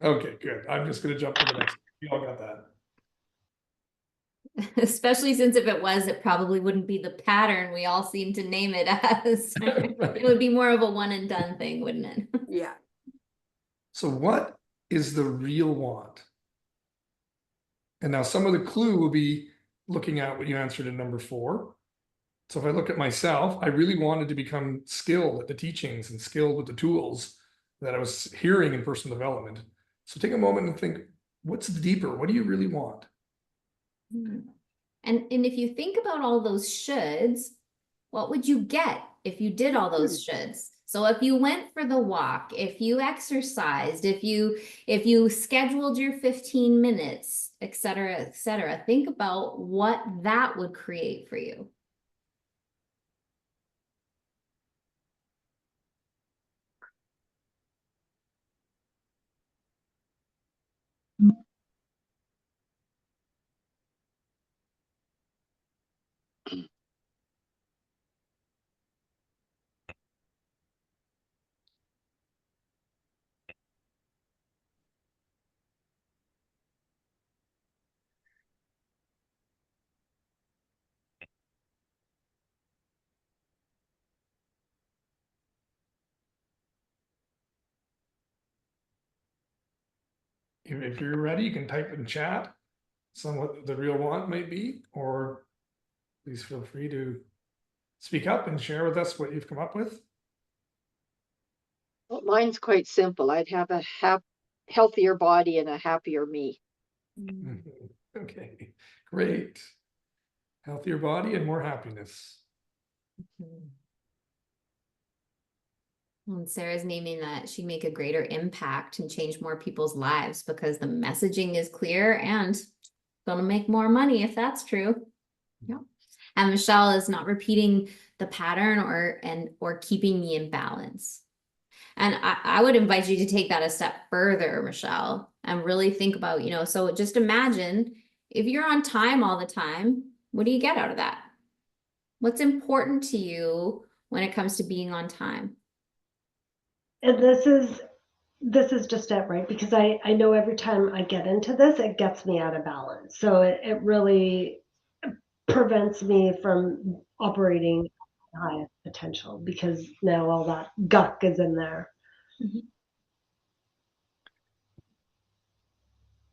Okay, good. I'm just gonna jump to the next. You all got that. Especially since if it was, it probably wouldn't be the pattern we all seem to name it as. Right. It would be more of a one and done thing, wouldn't it? Yeah. So what is the real want? And now some of the clue will be looking at what you answered in number 4. So if I look at myself, I really wanted to become skilled at the teachings and skilled with the tools that I was hearing in personal development. So take a moment and think, what's deeper? What do you really want? And if you think about all those shoulds, what would you get if you did all those shoulds? So if you went for the walk, if you exercised, if you scheduled your 15 minutes, et cetera, think about what that would create for you. If you're ready, you can type in chat some what the real want might be, or please feel free to speak up and share with us what you've come up with. Well, mine's quite simple. I'd have a healthier body and a happier me. Okay, great. Healthier body and more happiness. Mhm. And Sarah's naming that she'd make a greater impact and change more people's lives because the messaging is clear and gonna make more money if that's true. Yeah. And Michelle is not repeating the pattern or keeping the imbalance. And I would invite you to take that a step further, Michelle, and really think about, so just imagine if you're on time all the time, what do you get out of that? What's important to you when it comes to being on time? And this is just it, right? Because I know every time I get into this, it gets me out of balance. So it really prevents me from operating at my highest potential because now all that gunk is in there.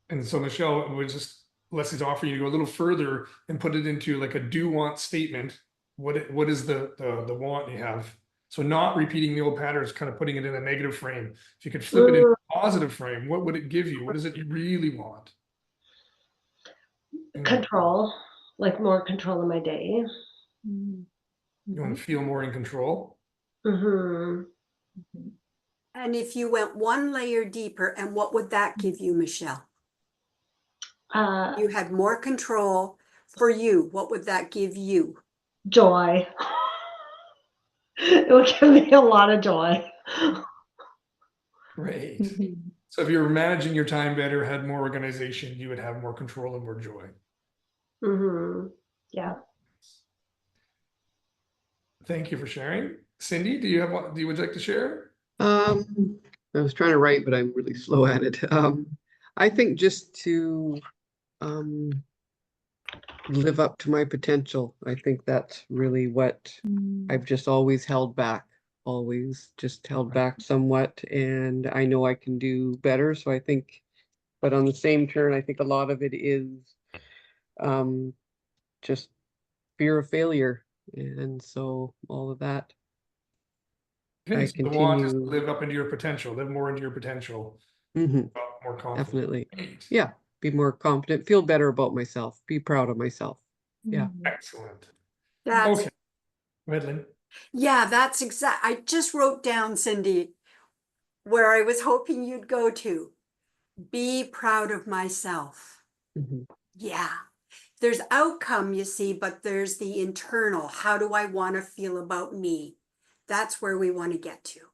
And so Michelle, would just Leslie's offering you to go a little further and put it into like a do want statement. What is the want you have? So not repeating the old patterns, kind of putting it in a negative frame. If you could flip it into a positive frame, what would it give you? What is it you really want? Control, like more control of my day. You want to feel more in control? Mm-hmm. And if you went one layer deeper, and what would that give you, Michelle? You had more control for you. What would that give you? Joy. It would give me a lot of joy. Great. So if you're managing your time better, had more organization, you would have more control and more joy. Mm-hmm. Yeah. Thank you for sharing. Cindy, would you like to share? I was trying to write, but I'm really slow at it. I think just to live up to my potential. I think that's really what I've just always held back, always just held back somewhat. And I know I can do better. So I think, but on the same turn, I think a lot of it is just fear of failure. And so all of that, Okay, I so the want is to continue. live up into your potential, live more into your potential, Mhm, more confident. definitely. Great. Yeah. Be more confident, feel better about myself, be proud of myself. Yeah. Excellent. That's Okay, Redlin. yeah, that's exact. I just wrote down, Cindy, where I was hoping you'd go to. Be proud of myself. Mhm. Yeah. There's outcome, you see, but there's the internal. How do I want to feel about me? That's where we want to get to.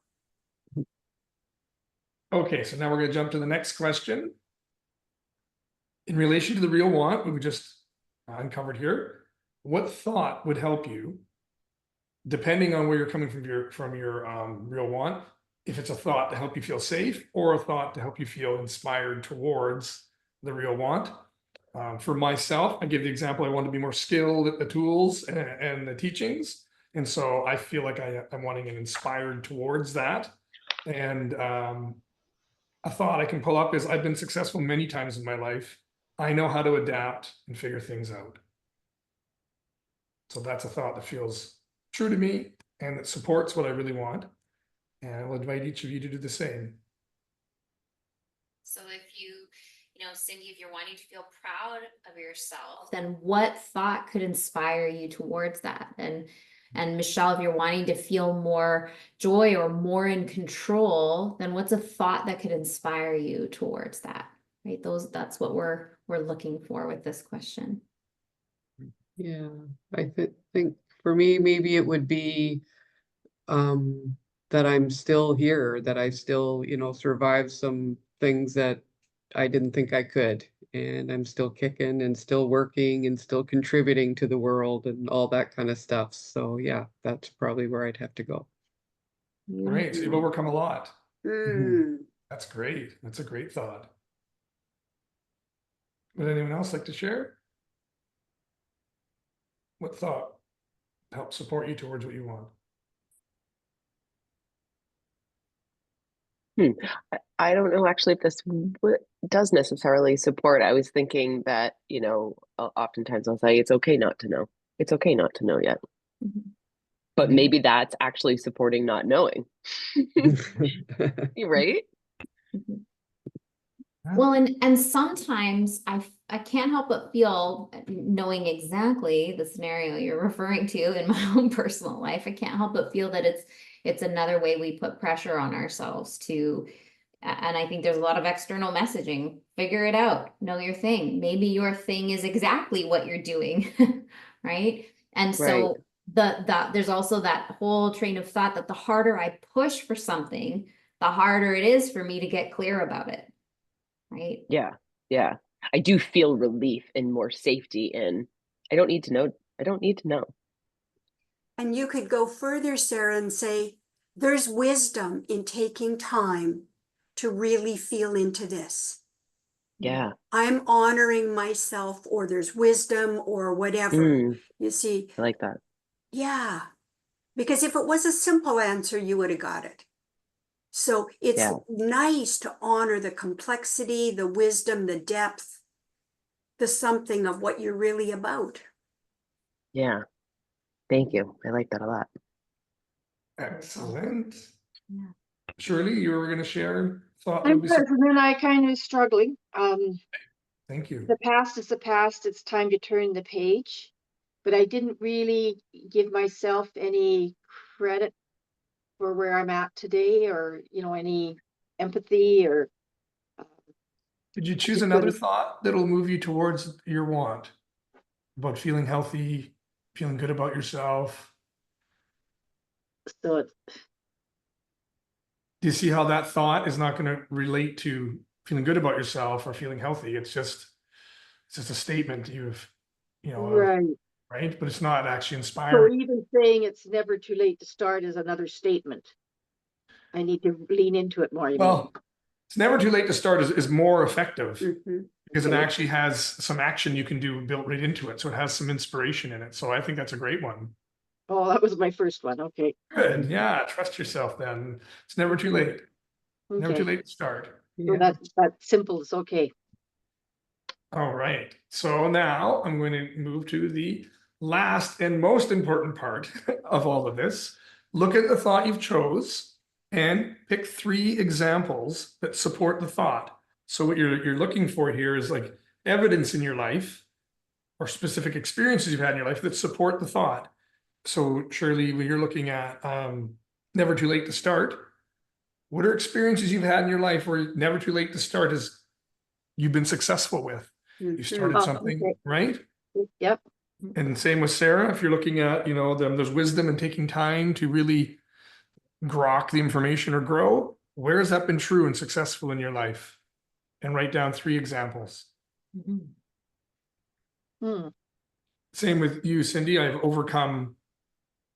Okay, so now we're going to jump to the next question. In relation to the real want, we just uncovered here, what thought would help you, depending on where you're coming from your real want, if it's a thought to help you feel safe or a thought to help you feel inspired towards the real want. For myself, I give the example, I want to be more skilled at the tools and the teachings. And so I feel like I'm wanting and inspired towards that. And a thought I can pull up is I've been successful many times in my life. I know how to adapt and figure things out. So that's a thought that feels true to me and that supports what I really want. And I will invite each of you to do the same. So if Cindy, if you're wanting to feel proud of yourself, then what thought could inspire you towards that? And Michelle, if you're wanting to feel more joy or more in control, then what's a thought that could inspire you towards that? Right? That's what we're looking for with this question. Yeah, I think for me, maybe it would be that I'm still here, that I still, survived some things that I didn't think I could. And I'm still kicking and still working and still contributing to the world and all that kind of stuff. So yeah, that's probably where I'd have to go. Great. So you've overcome a lot. Mm. That's great. That's a great thought. Would anyone else like to share? What thought helps support you towards what you want? I don't know actually if this does necessarily support. I was thinking that, oftentimes I'll say it's okay not to know. It's okay not to know yet. But maybe that's actually supporting not knowing. Right? Well, and sometimes I can't help but feel, knowing exactly the scenario you're referring to in my own personal life, I can't help but feel that it's another way we put pressure on ourselves to, and I think there's a lot of external messaging. Figure it out, know your thing. Maybe your thing is exactly what you're doing, right? And so there's also that whole train of thought that the harder I push for something, the harder it is for me to get clear about it. Right. Yeah. Yeah. I do feel relief and more safety in I don't need to know. I don't need to know. And you could go further, Sarah, and say, there's wisdom in taking time to really feel into this. Yeah. I'm honoring myself, or there's wisdom or whatever. You see, I like that. yeah. Because if it was a simple answer, you would have got it. So it's nice to honor the complexity, the wisdom, the depth, the something of what you're really about. Yeah. Thank you. I like that a lot. Excellent. Yeah. Shirley, you were going to share thought? I was, and then I kind of struggling. Thank you. The past is the past. It's time to turn the page. But I didn't really give myself any credit for where I'm at today, or, you know, any empathy or. Did you choose another thought that'll move you towards your want about feeling healthy, feeling good about yourself? So it's. Do you see how that thought is not going to relate to feeling good about yourself or feeling healthy? It's just a statement you've, you know, Right. Right? But it's not actually So inspiring. even saying it's never too late to start is another statement. I need to lean into it more. Well, it's never too late to start is more effective because it Okay. actually has some action you can do built right into it. So it has some inspiration in it. So I think that's a great one. Oh, that was my first one. Okay. Good. Yeah. Trust yourself then. It's never too late. Never too Okay. late to start. So that simple is okay. All right. So now I'm going to move to the last and most important part of all of this. Look at the thought you've chose and pick 3 examples that support the thought. So what you're looking for here is like evidence in your life or specific experiences you've had in your life that support the thought. So Shirley, when you're looking at never too late to start, what are experiences you've had in your life where never too late to start is you've been successful with? You started something, okay. right? Yep. And same with Sarah, if you're looking at, you know, there's wisdom in taking time to really grok the information or grow. Where has that been true and successful in your life? And write down 3 examples. Same with you, Cindy. I've overcome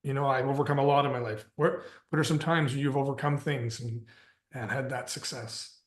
a lot in my life. What are some times you've overcome things and had that success?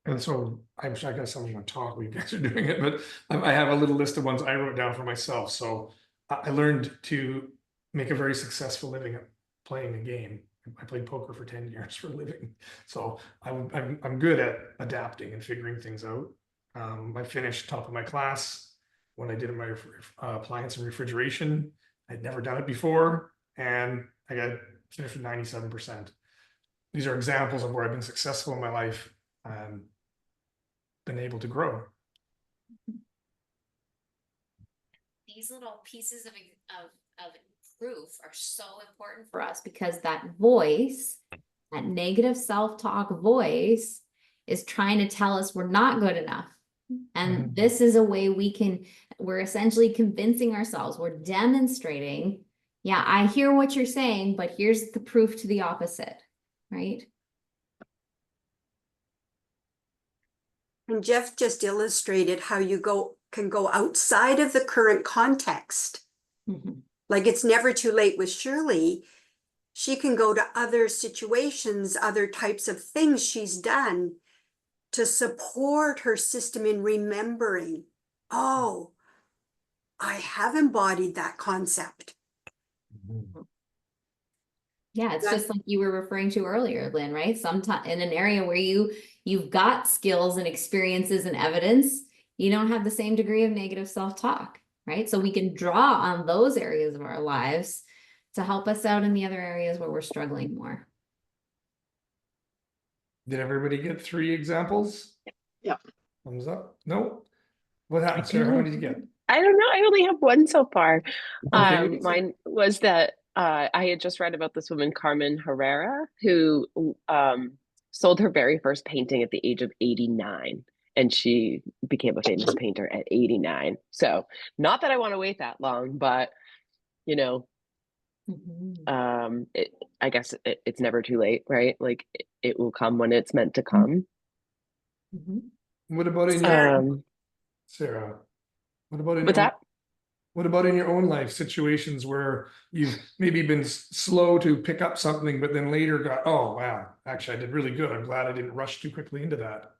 And so I guess I'm going to talk while you guys are doing it, but I have a little list of ones I wrote down for myself. So I learned to make a very successful living at playing a game. I played poker for 10 years for a living. So I'm good at adapting and figuring things out. I finished top of my class when I did my appliance and refrigeration. I'd never done it before, and I got finished with 97%. These are examples of where I've been successful in my life. Been able to grow. These little pieces of proof are so important for us because that voice, that negative self-talk voice, is trying to tell us we're not good enough. And this is a way we're essentially convincing ourselves, we're demonstrating, yeah, I hear what you're saying, but here's the proof to the opposite, right? And Jeff just illustrated how you can go outside of the current context. Like it's never too late with Shirley. She can go to other situations, other types of things she's done to support her system in remembering, oh, I have embodied that concept. Yeah, it's just like you were referring to earlier, Lynn, right? Sometimes in an area where you you've got skills and experiences and evidence, you don't have the same degree of negative self-talk, right? So we can draw on those areas of our lives to help us out in the other areas where we're struggling more. Did everybody get 3 examples? Yeah. Thumbs up. No. What happened, Sarah? How many did you get? I don't know. I only have one so far. Okay. Mine was that I had just read about this woman, Carmen Herrera, who sold her very first painting at the age of 89. And she became a famous painter at 89. So not that I want to wait that long, but you know, I guess it's never too late, right? Like it will come when it's meant to come. What about in your Sarah? What about in With your that? What about in your own life situations where you've maybe been slow to pick up something, but then later got, oh, wow, actually, I did really good. I'm glad I didn't rush too quickly into that.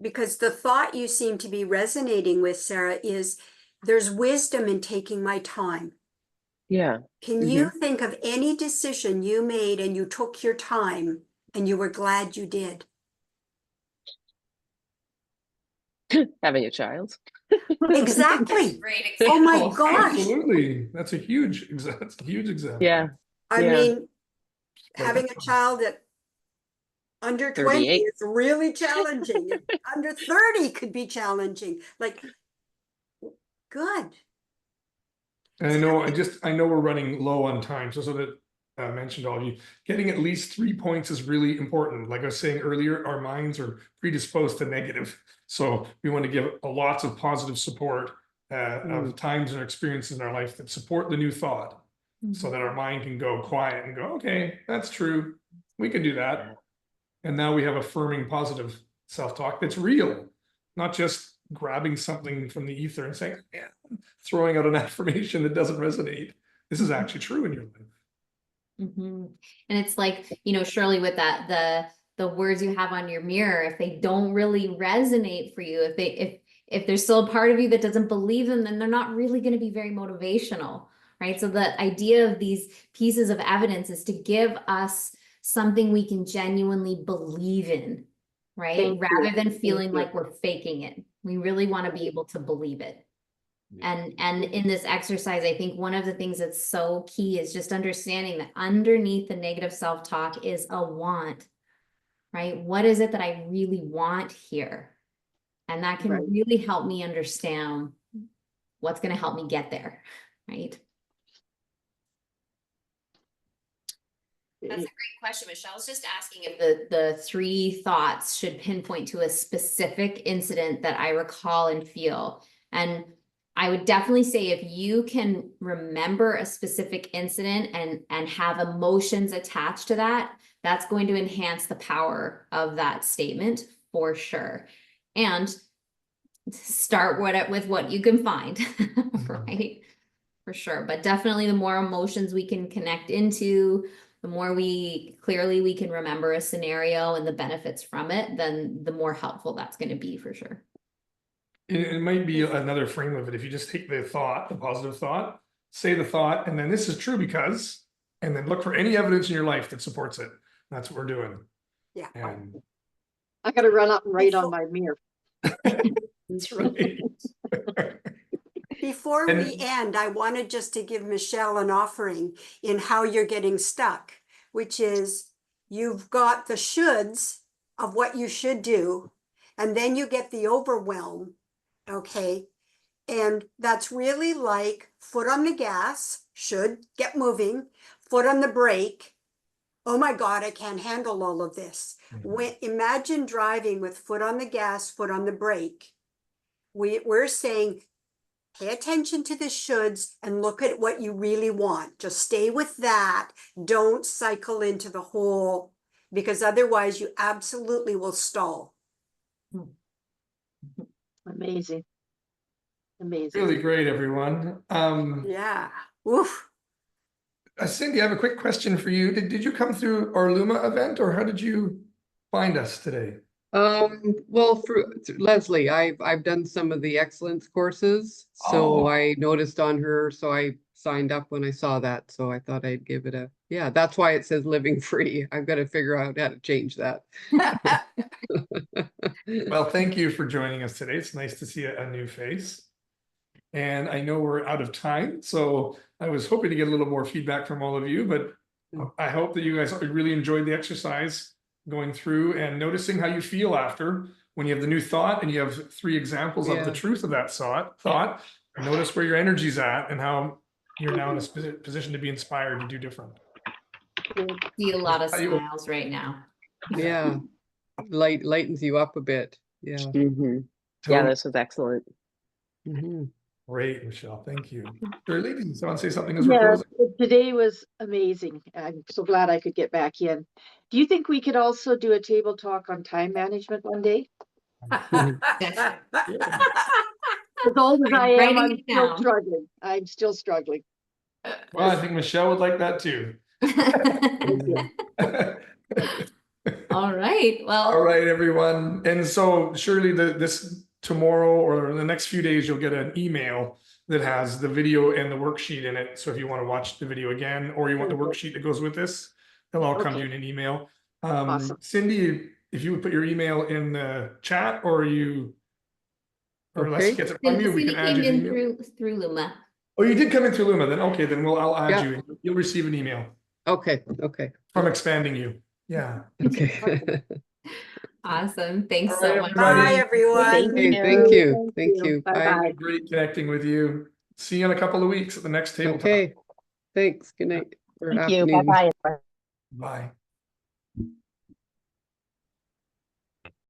Because the thought you seem to be resonating with, Sarah, is there's wisdom in taking my time. Yeah. Can you think of any decision you made and you took your time and you were glad you did? Having a child. Exactly. Great Oh my example. gosh. Absolutely. That's a huge example. Yeah. I Yeah. mean, having a child at under 20 38. is really challenging. Under 30 could be challenging. Like, good. And I know we're running low on time. So that I mentioned all of you, getting at least 3 points is really important. Like I was saying earlier, our minds are predisposed to negative. So we want to give lots of positive support of times and experiences in our life that support the new thought so that our mind can go quiet and go, okay, that's true. We can do that. And now we have affirming positive self-talk that's real, not just grabbing something from the ether and saying, yeah, throwing out an affirmation that doesn't resonate. This is actually true in your life. And it's like, you know, Shirley, with that, the words you have on your mirror, if they don't really resonate for you, if there's still a part of you that doesn't believe them, then they're not really going to be very motivational, right? So the idea of these pieces of evidence is to give us something we can genuinely believe in, right? Rather than feeling like we're faking it. We really want to be able to believe it. And in this exercise, I think one of the things that's so key is just understanding that underneath the negative self-talk is a want, right? What is it that I really want here? And that can really help me understand what's going to help me get there, right? That's a great question. Michelle's just asking if the 3 thoughts should pinpoint to a specific incident that I recall and feel. And I would definitely say if you can remember a specific incident and have emotions attached to that, that's going to enhance the power of that statement for sure. And start with what you can find, right? For sure. But definitely the more emotions we can connect into, the more we can remember a scenario and the benefits from it, then the more helpful that's going to be for sure. It might be another frame of it. If you just take the thought, the positive thought, say the thought, and then this is true because, and then look for any evidence in your life that supports it. That's what we're doing. Yeah. And I got to run up and write on my mirror. that's right. Before we end, I wanted just to give Michelle an offering in how you're getting stuck, which is you've got the shoulds of what you should do, and then you get the overwhelm, okay? And that's really like foot on the gas, should get moving, foot on the brake. Oh my God, I can't handle all of this. Imagine driving with foot on the gas, foot on the brake. We're saying, pay attention to the shoulds and look at what you really want. Just stay with that. Don't cycle into the whole, because otherwise you absolutely will stall. Amazing. Amazing. Really great, everyone. Yeah. Oof. Cindy, I have a quick question for you. Did you come through our Luma event, or how did you find us today? Well, through Leslie, I've done some of the excellence courses, so I noticed on her, so I signed up when I saw that, so I thought I'd give it a, yeah, that's why it says living free. I've got to figure out how to change that. Well, thank you for joining us today. It's nice to see a new face. And I know we're out of time, so I was hoping to get a little more feedback from all of you, but I hope that you guys really enjoyed the exercise going through and noticing how you feel after when you have the new thought and you have 3 examples of the Yeah. truth of that thought. Notice where your energy's at and how you're now in a position to be inspired to do different. See a lot of How you- smiles right now. Yeah, lightens you up a bit. Yeah. Mhm. Yeah, this was excellent. Mhm. Great, Michelle. Thank you. Shirley, did you want to say something as we're Yeah, closing? today was amazing. I'm so glad I could get back in. Do you think we could also do a table talk on time management one day? That's- As old as I am, Writing I'm it still down. struggling. I'm still struggling. Well, I think Michelle would like that too. All right. All Well, right, everyone. And so surely this tomorrow or the next few days, you'll get an email that has the video and the worksheet in it. So if you want to watch the video again, or you want the worksheet that goes with this, they'll all come to you in an email. Awesome. Cindy, if you would put your email in the chat or unless Okay. he gets it from you, we Cindy can add came you. in through Luma. Oh, you did come in through Luma, then okay, then I'll add Yeah. you. You'll receive an email Okay. from expanding you. Yeah. Okay. Awesome. Thanks All so right, much. everybody. Bye, everyone. Thank Hey, you. thank you. Thank you. Bye-bye. Great connecting with you. See you in a couple of weeks at the next table talk. Okay. Thanks. Good night or Thank you. afternoon. Bye-bye. Bye.